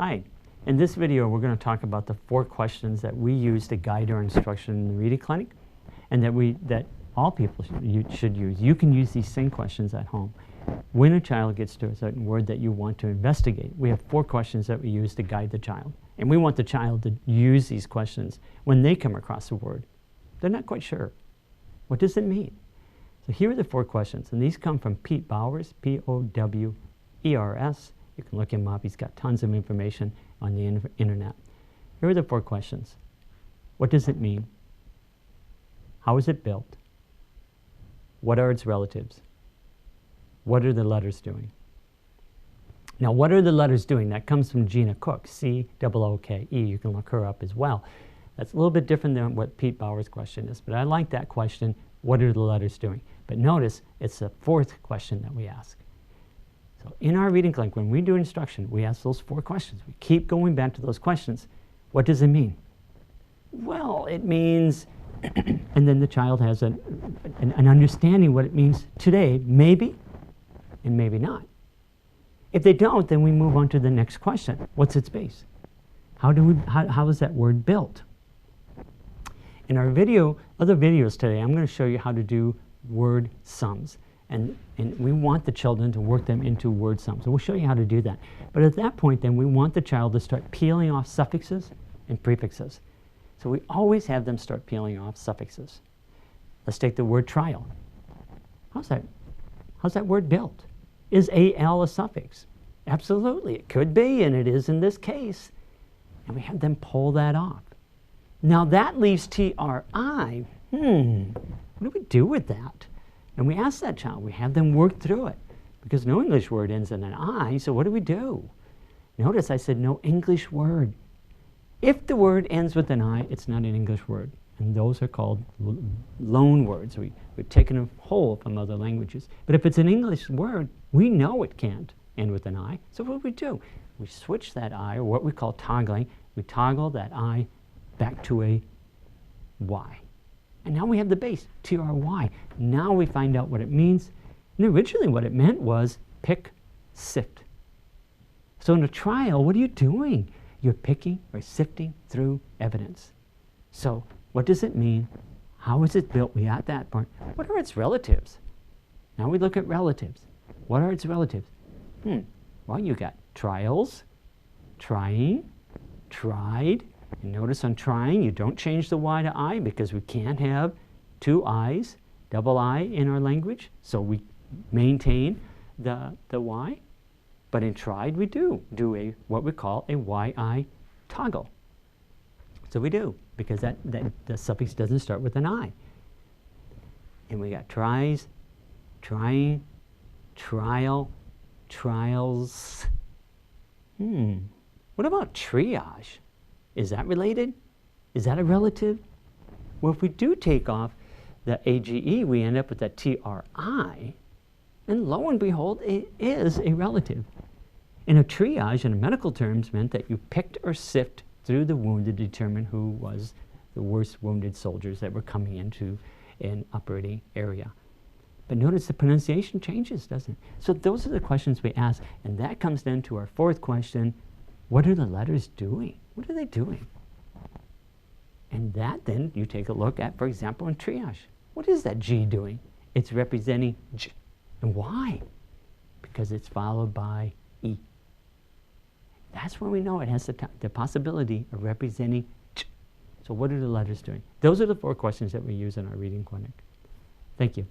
Hi. In this video, we're going to talk about the 4 questions that we use to guide our instruction in the reading clinic, and that all people should use. You can use these same questions at home. When a child gets to a certain word that you want to investigate, we have 4 questions that we use to guide the child. And we want the child to use these questions when they come across a word. They're not quite sure. What does it mean? So here are the 4 questions, and these come from Pete Bowers, P-O-W-E-R-S. You can look him up. He's got tons of information on the internet. Here are the 4 questions. What does it mean? How is it built? What are its relatives? What are the letters doing? Now, what are the letters doing? That comes from Gina Cook, C-O-O-K-E. You can look her up as well. That's a little bit different than what Pete Bowers' question is, but I like that question, what are the letters doing? But notice, it's the 4th question that we ask. So in our reading clinic, when we do instruction, we ask those 4 questions. We keep going back to those questions. What does it mean? Well, it means, and then the child has an understanding what it means today, maybe, and maybe not. If they don't, then we move on to the next question. What's its base? How is that word built? In our other videos today, I'm going to show you how to do word sums. And we want the children to work them into word sums. So we'll show you how to do that. But at that point, then, we want the child to start peeling off suffixes and prefixes. So we always have them start peeling off suffixes. Let's take the word trial. How's that word built? Is AL a suffix? Absolutely, it could be, and it is in this case. And we have them pull that off. Now that leaves TRI. What do we do with that? And we ask that child, we have them work through it, because no English word ends in an I, so what do we do? Notice I said no English word. If the word ends with an I, it's not an English word, and those are called loan words. We've taken a whole from other languages. But if it's an English word, we know it can't end with an I, so what do we do? We switch that I, or what we call toggling. We toggle that I back to a Y. And now we have the base, T-R-Y. Now we find out what it means. And originally what it meant was pick, sift. So in a trial, what are you doing? You're picking or sifting through evidence. So what does it mean? How is it built? We got that part. What are its relatives? Now we look at relatives. What are its relatives? Well, you got trials, trying, tried. And notice on trying, you don't change the Y to I because we can't have 2 I's, double I in our language. So we maintain the Y. But in tried, we do what we call a YI toggle. So we do, because the suffix doesn't start with an I. And we got tries, trying, trial, trials. What about triage? Is that related? Is that a relative? Well, if we do take off the AGE, we end up with that TRI, and lo and behold, it is a relative. And a triage, in medical terms, meant that you picked or sift through the wound to determine who was the worst wounded soldiers that were coming into an operating area. But notice the pronunciation changes, doesn't it? So those are the questions we ask, and that comes then to our 4th question. What are the letters doing? What are they doing? And that then you take a look at, for example, in triage. What is that G doing? It's representing J. And why? Because it's followed by E. That's when we know it has the possibility of representing J. So what are the letters doing? Those are the 4 questions that we use in our reading clinic. Thank you.